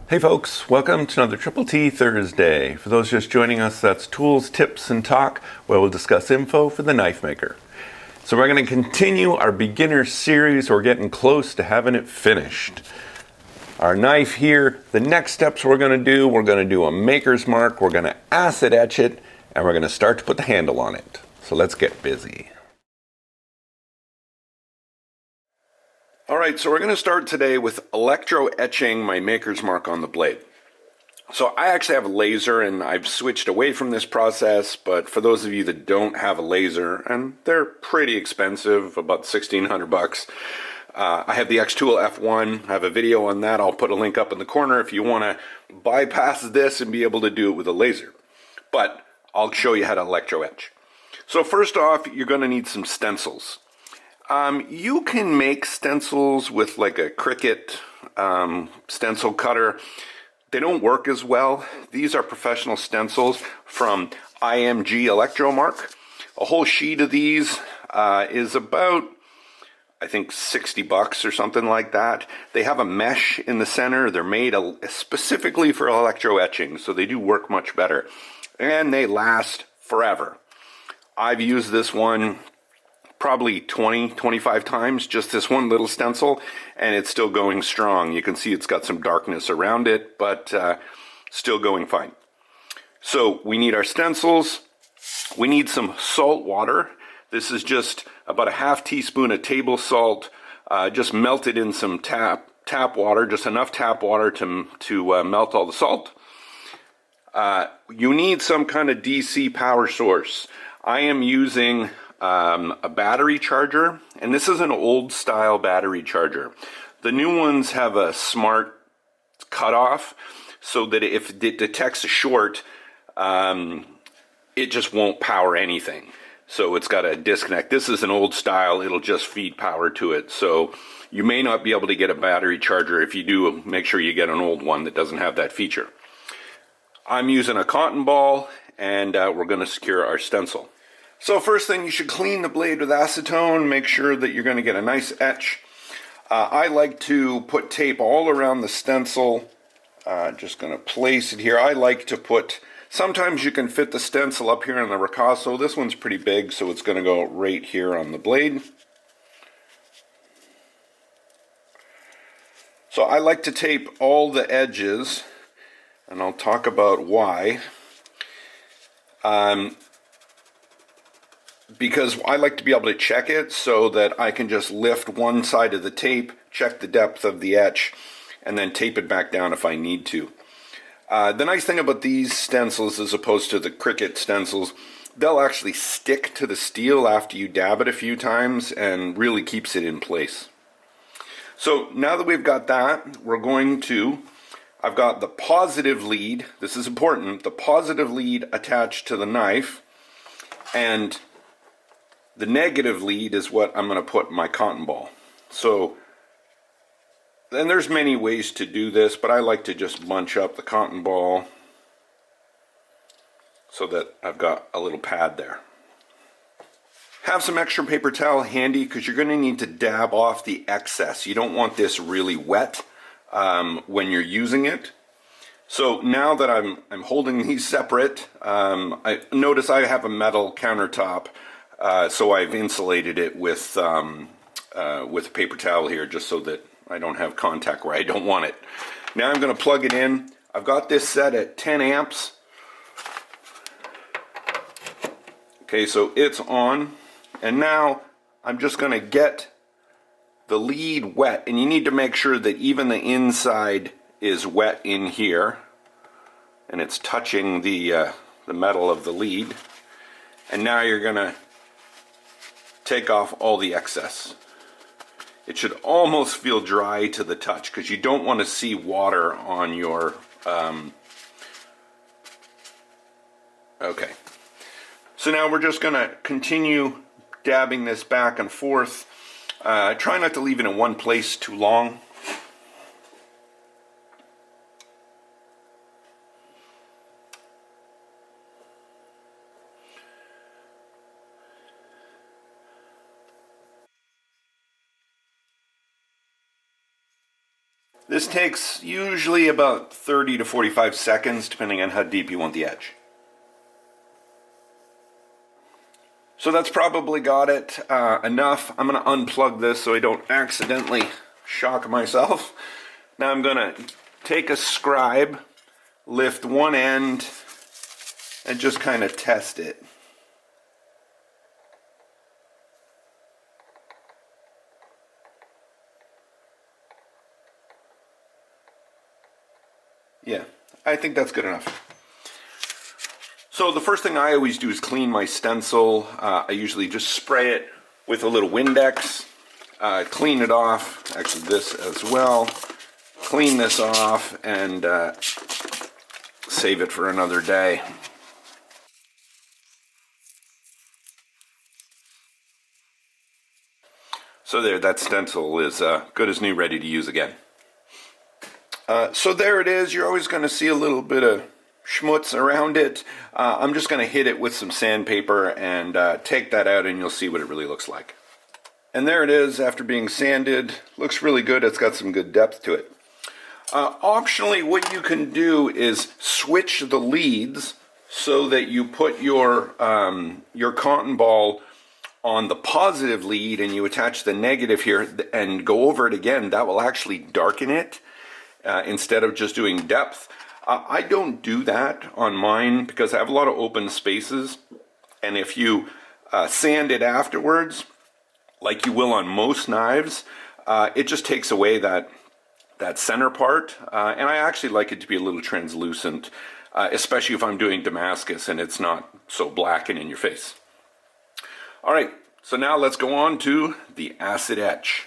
Hey folks, welcome to another Triple T Thursday. For those just joining us, that's tools, tips, and talk, where we'll discuss info for the knife maker. So we're going to continue our beginner series. We're getting close to having it finished. Our knife here, the next steps we're going to do a maker's mark, we're going to acid etch it, and we're going to start to put the handle on it. So let's get busy. Alright, so we're going to start today with electro etching my maker's mark on the blade. So I actually have a laser and I've switched away from this process, but for those of you that don't have a laser, and they're pretty expensive, about 1,600 bucks, I have the X-Tool F1. I have a video on that. I'll put a link up in the corner if you want to bypass this and be able to do it with a laser. But I'll show you how to electro etch. So first off, you're going to need some stencils. You can make stencils with like a Cricut stencil cutter. They don't work as well. These are professional stencils from IMG Electromark. A whole sheet of these is about, I think, 60 bucks or something like that. They have a mesh in the center. They're made specifically for electro etching, so they do work much better. And they last forever. I've used this one probably 25 times, just this one little stencil, and it's still going strong. You can see it's got some darkness around it, but still going fine. So we need our stencils. We need some salt water. This is just about a half teaspoon of table salt, just melted in some tap water, just enough tap water to melt all the salt. You need some kind of DC power source. I am using a battery charger, and this is an old style battery charger. The new ones have a smart cutoff so that if it detects a short, it just won't power anything. So it's got a disconnect. This is an old style, it'll just feed power to it. So you may not be able to get a battery charger. If you do, make sure you get an old one that doesn't have that feature. I'm using a cotton ball, and we're going to secure our stencil. So first thing, you should clean the blade with acetone. Make sure that you're going to get a nice etch. I like to put tape all around the stencil. Just going to place it here. I like to put, sometimes you can fit the stencil up here in the ricasso. This one's pretty big, so it's going to go right here on the blade. So I like to tape all the edges, and I'll talk about why. Because I like to be able to check it so that I can just lift one side of the tape, check the depth of the etch, and then tape it back down if I need to. The nice thing about these stencils, as opposed to the Cricut stencils, they'll actually stick to the steel after you dab it a few times and really keeps it in place. So now that we've got that, I've got the positive lead, this is important, the positive lead attached to the knife, and the negative lead is what I'm going to put my cotton ball. So, and there's many ways to do this, but I like to just bunch up the cotton ball so that I've got a little pad there. Have some extra paper towel handy because you're going to need to dab off the excess. You don't want this really wet when you're using it. So now that I'm holding these separate, I notice I have a metal countertop. So I've insulated it with a paper towel here just so that I don't have contact where I don't want it. Now I'm going to plug it in. I've got this set at 10 amps. Okay, so it's on. And now I'm just going to get the lead wet. And you need to make sure that even the inside is wet in here. And it's touching the metal of the lead. And now you're going to take off all the excess. It should almost feel dry to the touch because you don't want to see water on your okay. So now we're just going to continue dabbing this back and forth. Try not to leave it in one place too long. This takes usually about 30 to 45 seconds, depending on how deep you want the etch. So that's probably got it enough. I'm going to unplug this so I don't accidentally shock myself. Now I'm going to take a scribe, lift one end, and just kind of test it. Yeah, I think that's good enough. So the first thing I always do is clean my stencil. I usually just spray it with a little Windex, clean it off, actually this as well, clean this off, and save it for another day. So there, that stencil is good as new, ready to use again. So there it is. You're always going to see a little bit of schmutz around it. I'm just going to hit it with some sandpaper and take that out, and you'll see what it really looks like. And there it is after being sanded. Looks really good. It's got some good depth to it. Optionally, what you can do is switch the leads so that you put your cotton ball on the positive lead and you attach the negative here and go over it again. That will actually darken it instead of just doing depth. I don't do that on mine because I have a lot of open spaces, and if you sand it afterwards, like you will on most knives, it just takes away that center part, and I actually like it to be a little translucent, especially if I'm doing Damascus and it's not so black and in your face. Alright, so now let's go on to the acid etch.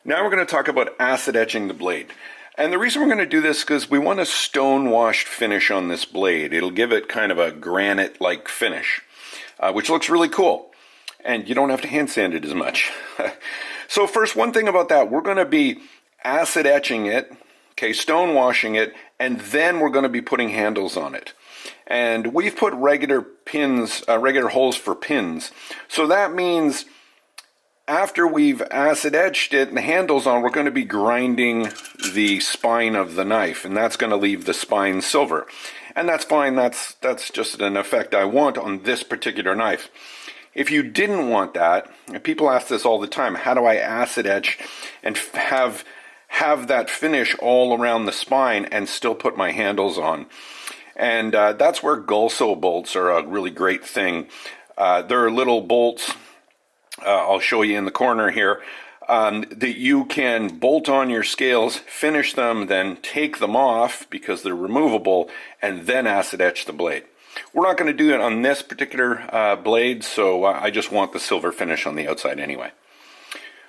Now we're going to talk about acid etching the blade. And the reason we're going to do this is because we want a stone-washed finish on this blade. It'll give it kind of a granite-like finish, which looks really cool. And you don't have to hand sand it as much. So first, one thing about that, we're going to be acid etching it, okay, stone washing it, and then we're going to be putting handles on it. And we've put regular pins, regular holes for pins. So that means after we've acid etched it and the handles on, we're going to be grinding the spine of the knife, and that's going to leave the spine silver. And that's fine. That's just an effect I want on this particular knife. If you didn't want that, and people ask this all the time, how do I acid etch and have that finish all around the spine and still put my handles on? And that's where Gulso bolts are a really great thing. They're little bolts, I'll show you in the corner here, that you can bolt on your scales, finish them, then take them off because they're removable, and then acid etch the blade. We're not going to do it on this particular blade, so I just want the silver finish on the outside anyway.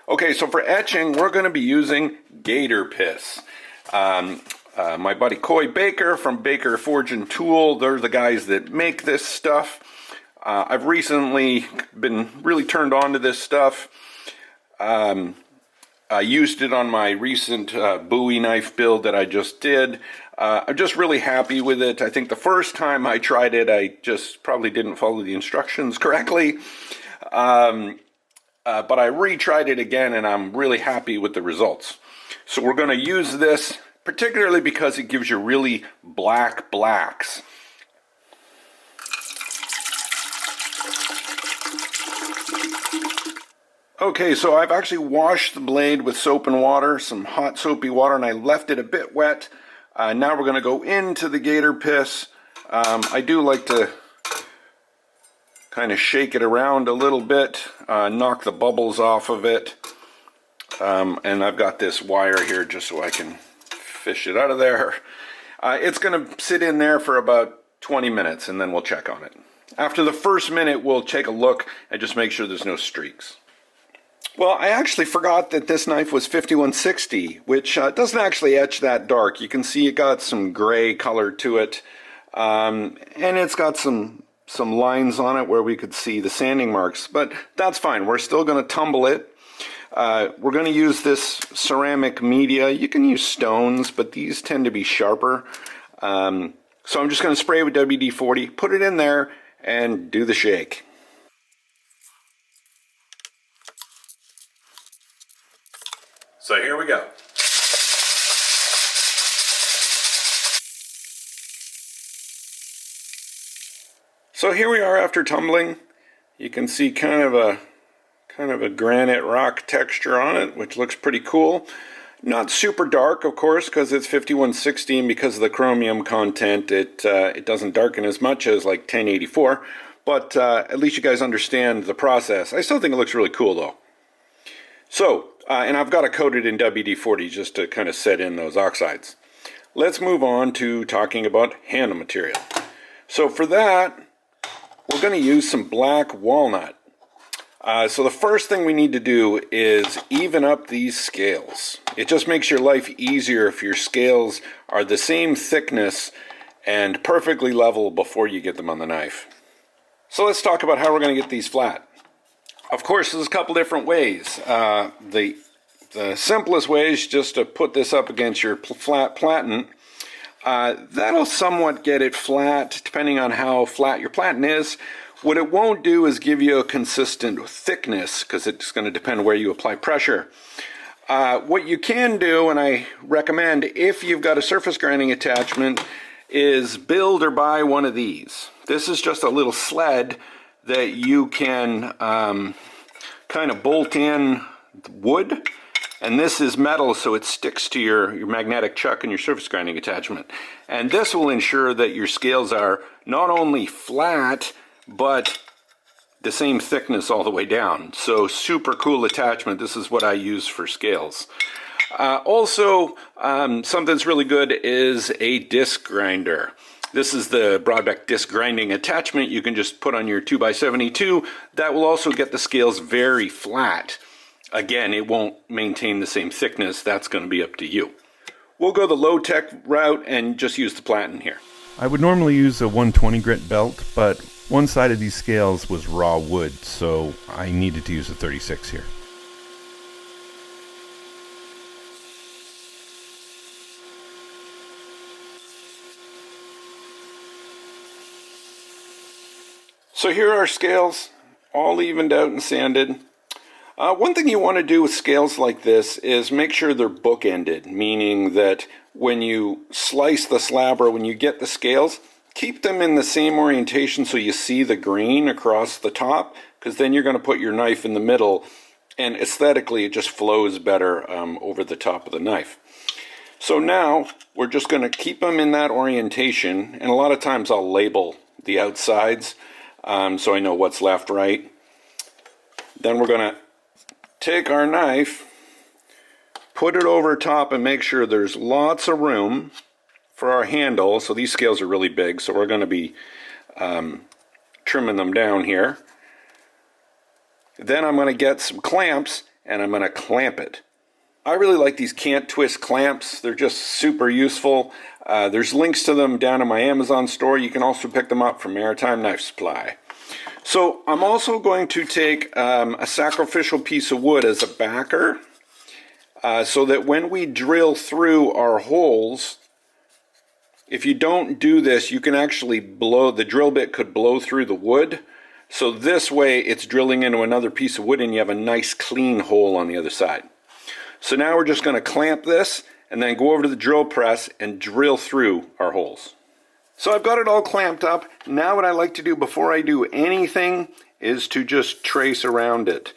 Okay, so for etching, we're going to be using gator piss. My buddy Coy Baker from Baker Forge and Tool, they're the guys that make this stuff. I've recently been really turned on to this stuff. I used it on my recent Bowie knife build that I just did. I'm just really happy with it. I think the first time I tried it, I just probably didn't follow the instructions correctly. But I retried it again, and I'm really happy with the results. So we're going to use this, particularly because it gives you really black blacks. Okay, so I've actually washed the blade with soap and water, some hot soapy water, and I left it a bit wet. Now we're going to go into the gator piss. I do like to kind of shake it around a little bit, knock the bubbles off of it. And I've got this wire here just so I can fish it out of there. It's going to sit in there for about 20 minutes, and then we'll check on it. After the first minute, we'll take a look and just make sure there's no streaks. Well, I actually forgot that this knife was 5160, which doesn't actually etch that dark. You can see it got some gray color to it, and it's got some lines on it where we could see the sanding marks, but that's fine. We're still going to tumble it. We're going to use this ceramic media. You can use stones, but these tend to be sharper. So I'm just going to spray it with WD-40, put it in there, and do the shake. So here we go. So here we are after tumbling. You can see kind of a granite rock texture on it, which looks pretty cool. Not super dark, of course, because it's 5116. Because of the chromium content, it doesn't darken as much as like 1084. But at least you guys understand the process. I still think it looks really cool, though. So, and I've got it coated in WD-40 just to kind of set in those oxides. Let's move on to talking about handle material. So for that, we're going to use some black walnut. So the first thing we need to do is even up these scales. It just makes your life easier if your scales are the same thickness and perfectly level before you get them on the knife. So let's talk about how we're going to get these flat. Of course, there's a couple different ways. The simplest way is just to put this up against your flat platen. That'll somewhat get it flat, depending on how flat your platen is. What it won't do is give you a consistent thickness, because it's going to depend where you apply pressure. What you can do, and I recommend if you've got a surface grinding attachment, is build or buy one of these. This is just a little sled that you can kind of bolt in wood, and this is metal, so it sticks to your magnetic chuck and your surface grinding attachment. And this will ensure that your scales are not only flat, but the same thickness all the way down. So super cool attachment. This is what I use for scales. Also, something that's really good is a disc grinder. This is the Broadbeck disc grinding attachment you can just put on your 2x72. That will also get the scales very flat. Again, it won't maintain the same thickness. That's going to be up to you. We'll go the low-tech route and just use the platen here. I would normally use a 120 grit belt, but one side of these scales was raw wood, so I needed to use a 36 here. So here are our scales, all evened out and sanded. One thing you want to do with scales like this is make sure they're bookended, meaning that when you slice the slab or when you get the scales, keep them in the same orientation so you see the grain across the top, because then you're going to put your knife in the middle, and aesthetically it just flows better over the top of the knife. So now we're just going to keep them in that orientation, and a lot of times I'll label the outsides so I know what's left, right. Then we're going to take our knife, put it over top, and make sure there's lots of room for our handle. So these scales are really big, so we're going to be trimming them down here. Then I'm going to get some clamps, and I'm going to clamp it. I really like these can't twist clamps. They're just super useful. There's links to them down in my Amazon store. You can also pick them up from Maritime Knife Supply. So I'm also going to take a sacrificial piece of wood as a backer so that when we drill through our holes, if you don't do this, you can actually blow, the drill bit could blow through the wood. So this way it's drilling into another piece of wood and you have a nice clean hole on the other side. So now we're just going to clamp this and then go over to the drill press and drill through our holes. So I've got it all clamped up. Now what I like to do before I do anything is to just trace around it.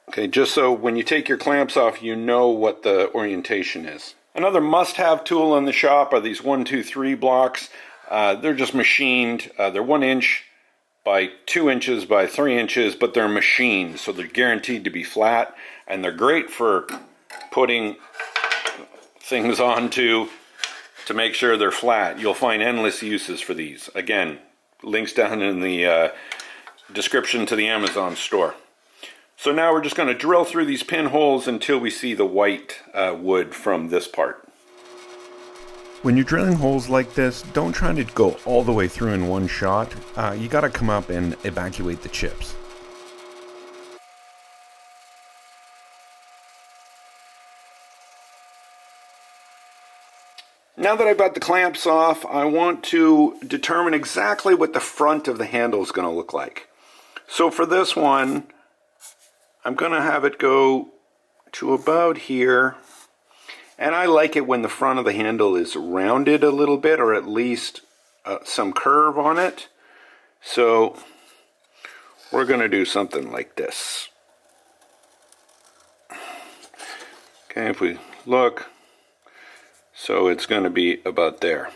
Okay, just so when you take your clamps off, you know what the orientation is. Another must-have tool in the shop are these 1, 2, 3 blocks. They're just machined. They're 1 inch by 2 inches by 3 inches, but they're machined, so they're guaranteed to be flat, and they're great for putting things onto to make sure they're flat. You'll find endless uses for these. Again, links down in the description to the Amazon store. So now we're just going to drill through these pinholes until we see the white wood from this part. When you're drilling holes like this, don't try to go all the way through in one shot. You got to come up and evacuate the chips. Now that I've got the clamps off, I want to determine exactly what the front of the handle is going to look like. So for this one, I'm going to have it go to about here. And I like it when the front of the handle is rounded a little bit, or at least some curve on it. So we're going to do something like this. Okay, if we look, so it's going to be about there.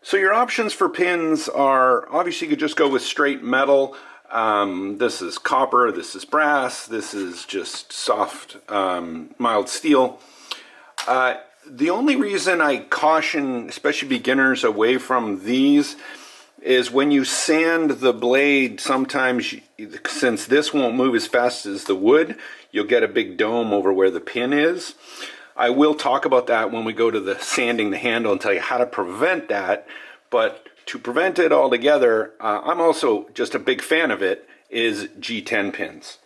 So your options for pins are, obviously you could just go with straight metal. This is copper, this is brass, this is just soft, mild steel. The only reason I caution, especially beginners, away from these is when you sand the blade, sometimes, since this won't move as fast as the wood, you'll get a big dome over where the pin is. I will talk about that when we go to the sanding the handle and tell you how to prevent that. But to prevent it altogether, I'm also just a big fan of it, is G10 pins.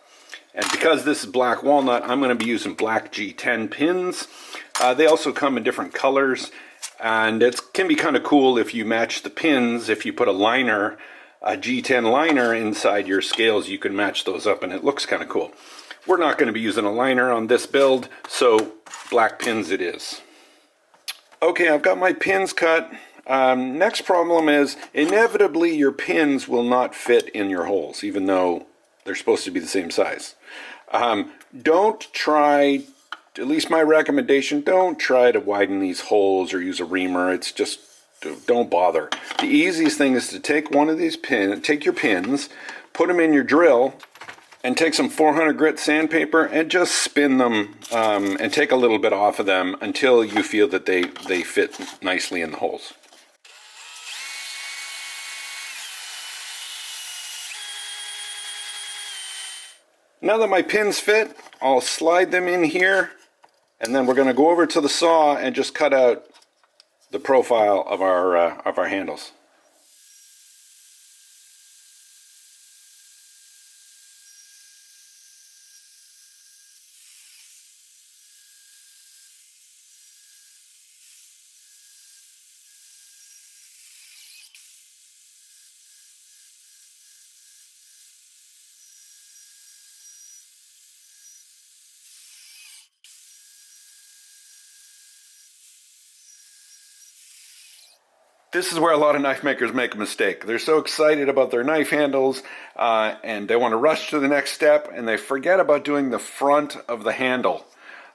And because this is black walnut, I'm going to be using black G10 pins. They also come in different colors. And it can be kind of cool if you match the pins. If you put a liner, a G10 liner inside your scales, you can match those up and it looks kind of cool. We're not going to be using a liner on this build, so black pins it is. Okay, I've got my pins cut. Next problem is, inevitably your pins will not fit in your holes, even though they're supposed to be the same size. Don't try, at least my recommendation, don't try to widen these holes or use a reamer. It's just, don't bother. The easiest thing is to take one of these pins, take your pins, put them in your drill, and take some 400 grit sandpaper and just spin them and take a little bit off of them until you feel that they fit nicely in the holes. Now that my pins fit, I'll slide them in here, and then we're going to go over to the saw and just cut out the profile of our handles. This is where a lot of knife makers make a mistake. They're so excited about their knife handles and they want to rush to the next step, and they forget about doing the front of the handle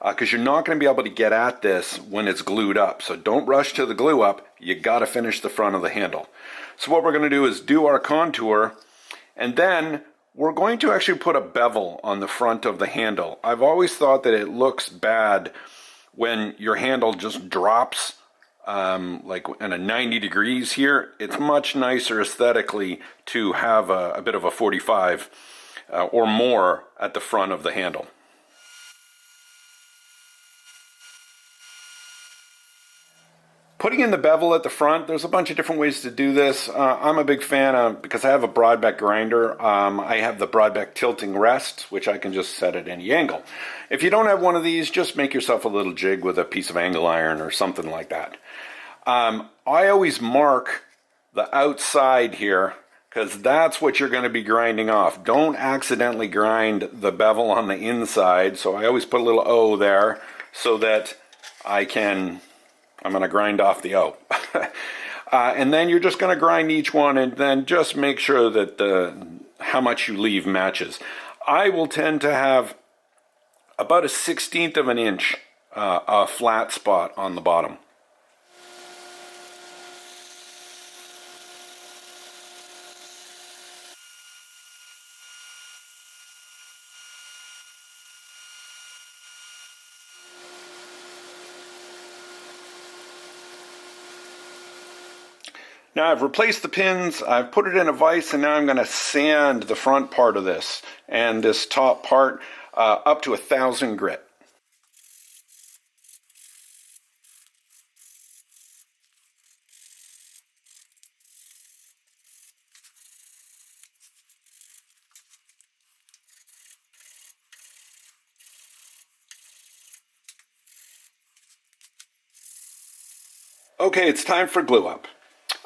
because you're not going to be able to get at this when it's glued up. So don't rush to the glue up. You got to finish the front of the handle. So what we're going to do is do our contour, and then we're going to actually put a bevel on the front of the handle. I've always thought that it looks bad when your handle just drops like in a 90 degrees here. It's much nicer aesthetically to have a bit of a 45 or more at the front of the handle. Putting in the bevel at the front, there's a bunch of different ways to do this. I'm a big fan because I have a broadback grinder. I have the broadback tilting rest, which I can just set at any angle. If you don't have one of these, just make yourself a little jig with a piece of angle iron or something like that. I always mark the outside here because that's what you're going to be grinding off. Don't accidentally grind the bevel on the inside. So I always put a little O there so that I'm going to grind off the O. And then you're just going to grind each one, and then just make sure that how much you leave matches. I will tend to have about a 1/16 of an inch a flat spot on the bottom. Now I've replaced the pins, I've put it in a vise, and now I'm going to sand the front part of this and this top part up to 1,000 grit. Okay, it's time for glue up.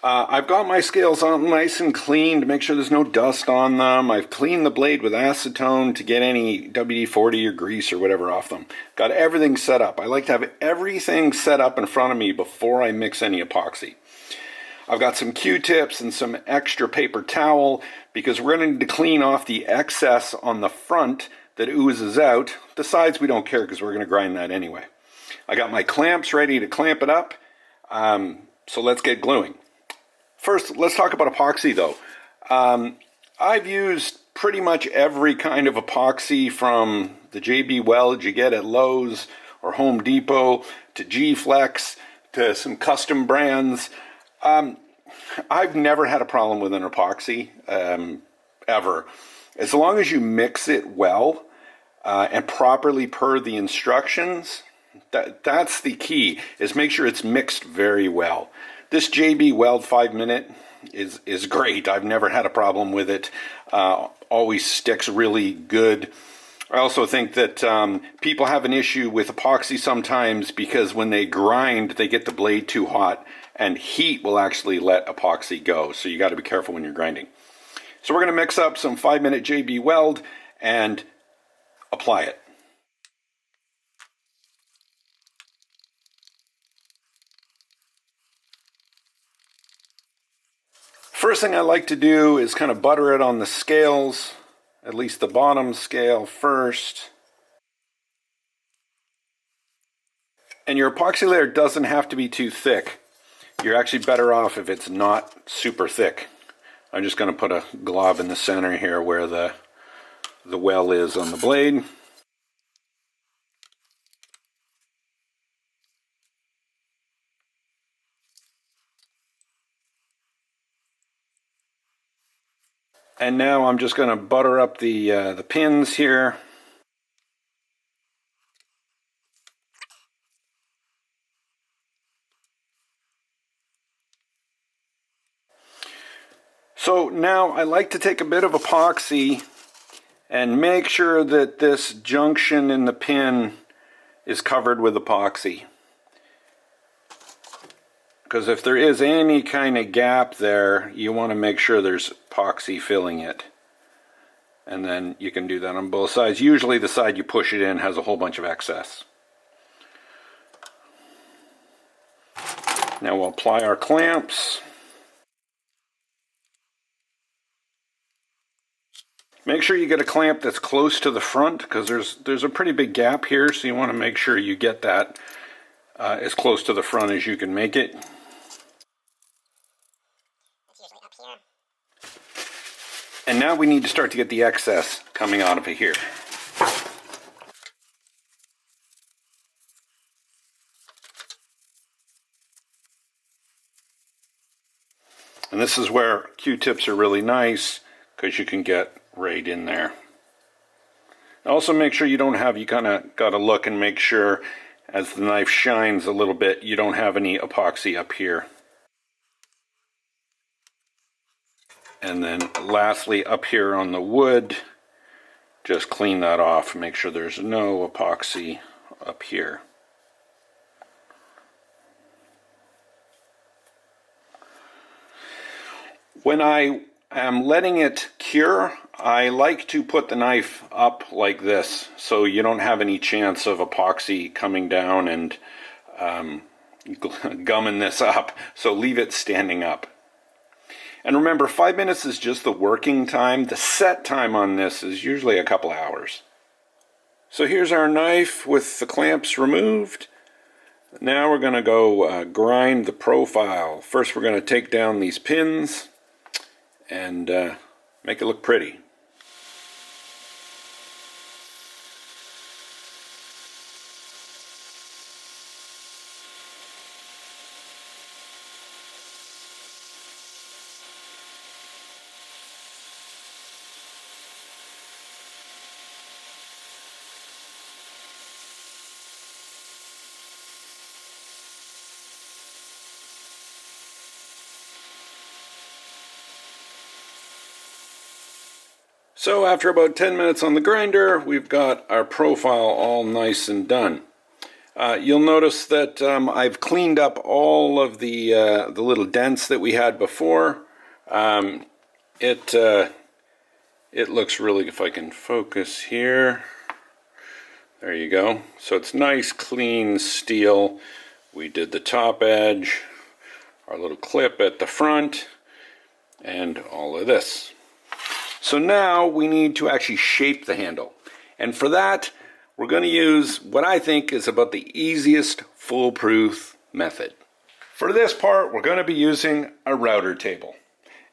I've got my scales on nice and clean to make sure there's no dust on them. I've cleaned the blade with acetone to get any WD-40 or grease or whatever off them. Got everything set up. I like to have everything set up in front of me before I mix any epoxy. I've got some Q-tips and some extra paper towel because we're going to need to clean off the excess on the front that oozes out. The sides we don't care because we're going to grind that anyway. I got my clamps ready to clamp it up, so let's get gluing. First, let's talk about epoxy though. I've used pretty much every kind of epoxy from the JB Weld you get at Lowe's or Home Depot to G-Flex to some custom brands. I've never had a problem with an epoxy, ever. As long as you mix it well and properly per the instructions, that's the key, is make sure it's mixed very well. This JB Weld 5-minute is great. I've never had a problem with it. Always sticks really good. I also think that people have an issue with epoxy sometimes because when they grind, they get the blade too hot, and heat will actually let epoxy go. So you got to be careful when you're grinding. So we're going to mix up some 5-minute JB Weld and apply it. First thing I like to do is kind of butter it on the scales, at least the bottom scale first. And your epoxy layer doesn't have to be too thick. You're actually better off if it's not super thick. I'm just going to put a glob in the center here where the well is on the blade. And now I'm just going to butter up the pins here. So now I like to take a bit of epoxy and make sure that this junction in the pin is covered with epoxy. Because if there is any kind of gap there, you want to make sure there's epoxy filling it. And then you can do that on both sides. Usually the side you push it in has a whole bunch of excess. Now we'll apply our clamps. Make sure you get a clamp that's close to the front because there's a pretty big gap here, so you want to make sure you get that as close to the front as you can make it. And now we need to start to get the excess coming out of it here. And this is where Q-tips are really nice because you can get right in there. Also make sure you kind of got to look and make sure as the knife shines a little bit, you don't have any epoxy up here. And then lastly, up here on the wood, just clean that off. Make sure there's no epoxy up here. When I am letting it cure, I like to put the knife up like this so you don't have any chance of epoxy coming down and gumming this up. So leave it standing up. And remember, 5 minutes is just the working time. The set time on this is usually a couple hours. So here's our knife with the clamps removed. Now we're going to go grind the profile. First we're going to take down these pins and make it look pretty. So after about 10 minutes on the grinder, we've got our profile all nice and done. You'll notice that I've cleaned up all of the little dents that we had before. It looks really, if I can focus here, there you go. So it's nice, clean steel. We did the top edge, our little clip at the front, and all of this. So now we need to actually shape the handle. And for that, we're going to use what I think is about the easiest foolproof method. For this part, we're going to be using a router table.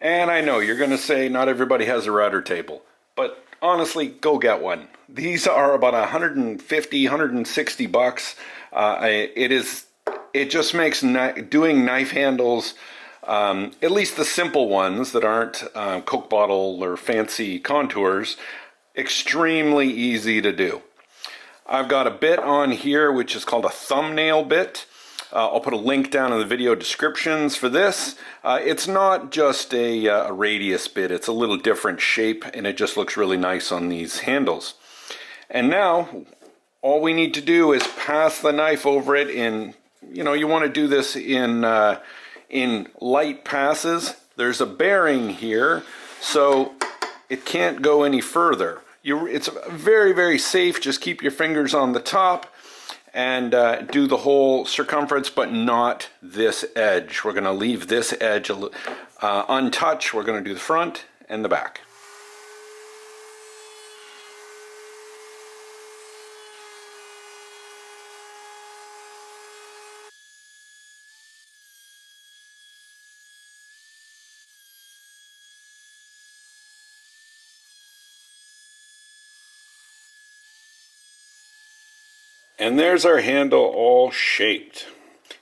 And I know you're going to say not everybody has a router table, but honestly, go get one. These are about 150, 160 bucks. It just makes doing knife handles, at least the simple ones that aren't Coke bottle or fancy contours, extremely easy to do. I've got a bit on here which is called a thumbnail bit. I'll put a link down in the video descriptions for this. It's not just a radius bit, it's a little different shape and it just looks really nice on these handles. And now all we need to do is pass the knife over it in, you want to do this in light passes. There's a bearing here, so it can't go any further. It's very, very safe. Just keep your fingers on the top and do the whole circumference, but not this edge. We're going to leave this edge untouched. We're going to do the front and the back. And there's our handle all shaped.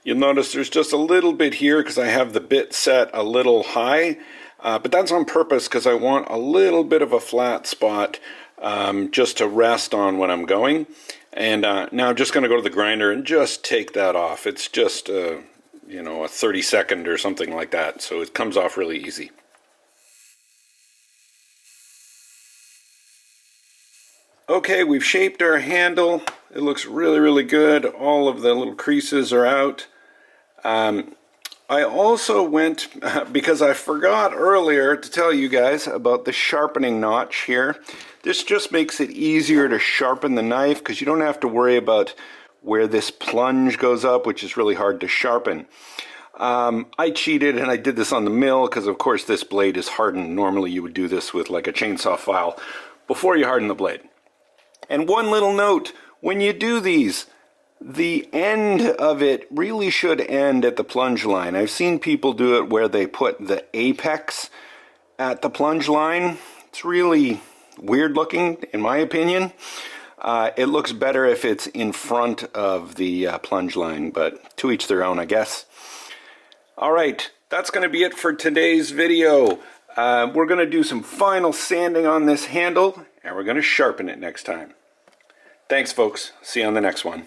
You'll notice there's just a little bit here because I have the bit set a little high, but that's on purpose because I want a little bit of a flat spot just to rest on when I'm going. And now I'm just going to go to the grinder and just take that off. It's just a 30-second or something like that, so it comes off really easy. Okay, we've shaped our handle. It looks really, really good. All of the little creases are out. I also went, because I forgot earlier to tell you guys about the sharpening notch here. This just makes it easier to sharpen the knife because you don't have to worry about where this plunge goes up, which is really hard to sharpen. I cheated and I did this on the mill because of course this blade is hardened. Normally you would do this with like a chainsaw file before you harden the blade. And one little note, when you do these, the end of it really should end at the plunge line. I've seen people do it where they put the apex at the plunge line. It's really weird looking, in my opinion. It looks better if it's in front of the plunge line, but to each their own, I guess. All right, that's going to be it for today's video. We're going to do some final sanding on this handle, and we're going to sharpen it next time. Thanks, folks. See you on the next one.